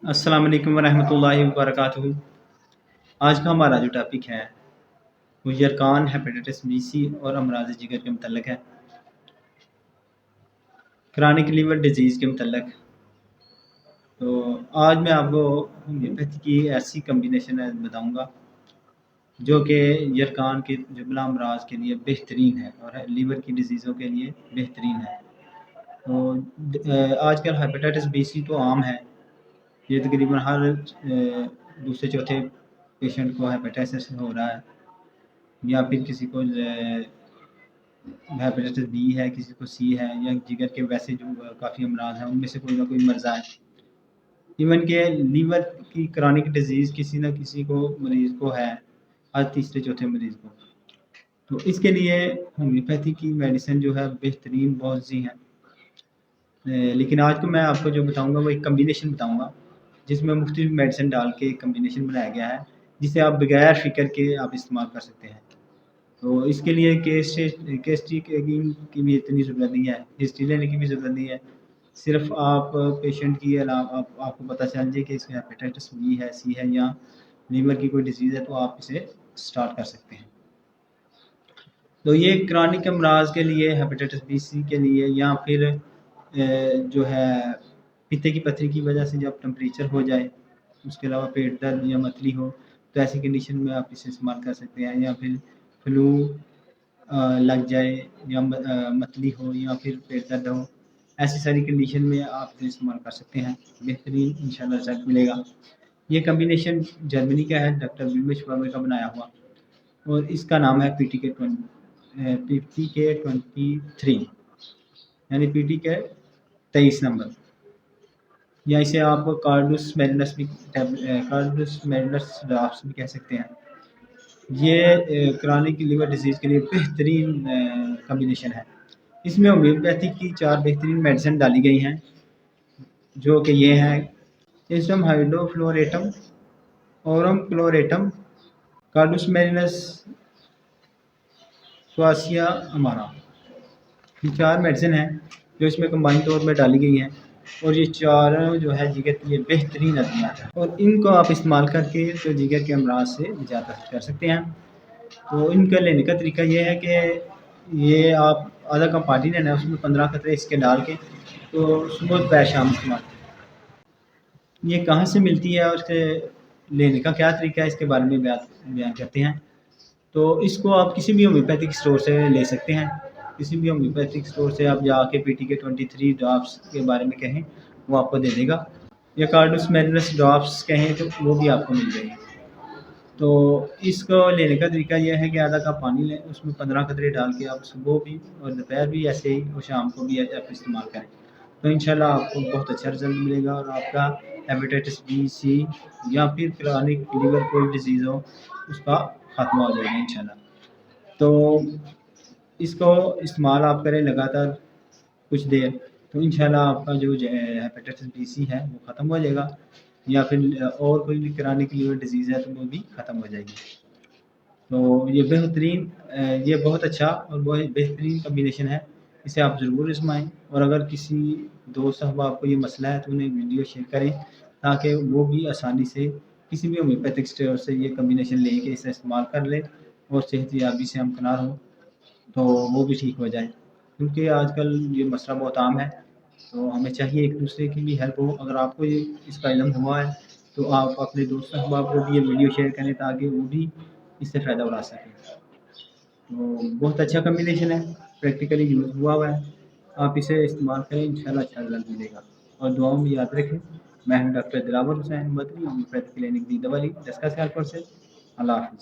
अस्सलाम वालेकुम वरहमतुल्लाहि वबरकातुहू। आज का हमारा जो टॉपिक है वो यरकान हेपेटाइटिस बी सी और अमराज जिगर के मतलब है, क्रॉनिक लिवर डिजीज़ के मतलब। तो आज मैं आपको होम्योपैथी की ऐसी कम्बिनेशन बताऊंगा जो कि यरकान के जुमला अमराज के लिए बेहतरीन है और लीवर की डिजीज़ों के लिए बेहतरीन है। तो आजकल हेपेटाइटिस बी सी तो आम है, ये तकरीबन हर दूसरे चौथे पेशेंट को हेपेटाइटिस हो रहा है, या फिर किसी को हेपेटाइटिस बी है, किसी को सी है, या जिगर के वैसे जो काफ़ी अमराज हैं उनमें से कोई ना कोई मर्ज़ा है। इवन के लीवर की क्रॉनिक डिजीज़ किसी न किसी को मरीज़ को है, हर तीसरे चौथे मरीज़ को। तो इसके लिए होम्योपैथी की मेडिसिन जो है बेहतरीन बहुत सी हैं, लेकिन आज को मैं आपको जो बताऊंगा वो एक कम्बिनेशन बताऊंगा जिसमें मुख्तलिफ मेडिसिन डाल के एक कम्बिनेशन बनाया गया है जिसे आप बगैर फ़िक्र के आप इस्तेमाल कर सकते हैं। तो इसके लिए केस की भी इतनी ज़रूरत नहीं है, हिस्ट्री लेने की भी ज़रूरत नहीं है। सिर्फ आप पेशेंट की आपको पता चल जाए कि इसमें हेपेटाइटिस बी है, सी है या लीवर की कोई डिजीज़ है, तो आप इसे स्टार्ट कर सकते हैं। तो ये क्रॉनिक अमराज के लिए, हेपेटाइटिस बी सी के लिए, या फिर जो है पित्ते की पथरी की वजह से जब टेम्परेचर हो जाए, उसके अलावा पेट दर्द या मतली हो, तो ऐसी कंडीशन में आप इसे इस्तेमाल कर सकते हैं। या फिर फ्लू लग जाए, या मतली हो, या फिर पेट दर्द हो, ऐसी सारी कंडीशन में आप इसे इस्तेमाल कर सकते हैं। बेहतरीन इंशाल्लाह रिजल्ट मिलेगा। ये कम्बिनेशन जर्मनी का है, डॉक्टर विमेश वर्मा का बनाया हुआ, और इसका नाम है PTK23, यानी PTK 23 नंबर, या इसे आप कार्डुस मैरिनस ड्राफ्ट्स भी कह सकते हैं। ये क्रॉनिक लिवर डिजीज़ के लिए बेहतरीन कम्बिनेशन है। इसमें होम्योपैथी की 4 बेहतरीन मेडिसिन डाली गई हैं, जो कि ये हैं: एस्टम हाइड्रोफ्लोरेटम, औरम क्लोरेटम, कार्डुस मैरिनस, स्वासिया अमारा। ये 4 मेडिसिन हैं जो इसमें कंबाइन तौर में डाली गई हैं, और ये चारों जो है जिगर के लिए बेहतरीन अद्वियात हैं, और इनको आप इस्तेमाल करके तो जिगर के अमराज से निजात हासिल कर सकते हैं। तो इनका लेने का तरीका ये है कि ये आप आधा कप पानी लेना है, उसमें 15 कतरे इसके डाल के तो सुबह दोपहर शाम इस्तेमाल। ये कहाँ से मिलती है और इसके लेने का क्या तरीका है, इसके बारे में बयान करते हैं। तो इसको आप किसी भी होम्योपैथिक स्टोर से ले सकते हैं। किसी भी होम्योपैथिक स्टोर से आप जाके PTK 23 ड्रॉप्स के बारे में कहें, वो आपको दे देगा, या कार्डुस मैरिनस ड्रॉप्स कहें तो वो भी आपको मिल जाएगी। तो इसको लेने का तरीका यह है कि आधा कप पानी लें, उसमें 15 कतरे डाल के आप सुबह भी और दोपहर भी ऐसे ही और शाम को भी आप इस्तेमाल करें, तो इंशाल्लाह आपको बहुत अच्छा रिजल्ट मिलेगा, और आपका हेपेटाइटिस बी सी या फिर क्रॉनिक लिवर कोई डिजीज़ हो उसका ख़त्मा हो जाएगा इंशाल्लाह। तो इसको इस्तेमाल आप करें लगातार कुछ देर, तो इंशाल्लाह आपका जो हेपेटाइटिस बी सी है वो ख़त्म हो जाएगा, या फिर और कोई भी क्रॉनिक लिवर डिजीज़ है तो वो भी ख़त्म हो जाएगी। तो ये बेहतरीन, ये बहुत अच्छा और बहुत बेहतरीन कम्बिनेशन है, इसे आप ज़रूर आज़माएँ। और अगर किसी दोस्त अहबाब को ये मसला है तो उन्हें वीडियो शेयर करें, ताकि वो भी आसानी से किसी भी होम्योपैथिक स्टोर से ये कम्बिनेशन लेके इसे इस्तेमाल कर लें और सेहतयाबी से हमकिनार हों, तो वो भी ठीक हो जाए। क्योंकि आजकल ये मसला बहुत आम है, तो हमें चाहिए एक दूसरे की भी हेल्प हो। अगर आपको ये इसका इल्म हुआ है तो आप अपने दोस्त अहबाब को भी ये वीडियो शेयर करें, ताकि वो भी इससे फ़ायदा उठा सकें। तो बहुत अच्छा कम्बिनेशन है, प्रैक्टिकली यूज़ हुआ है, आप इसे इस्तेमाल करें, इंशाल्लाह अच्छा रिज़ल्ट मिलेगा। और दुआओं में याद रखें, मैं हूँ doctor Dilawar Hussain Madni, homeopathy clinic दी दवाली, दसका सियालकोट से। अल्लाह हाफ़िज़।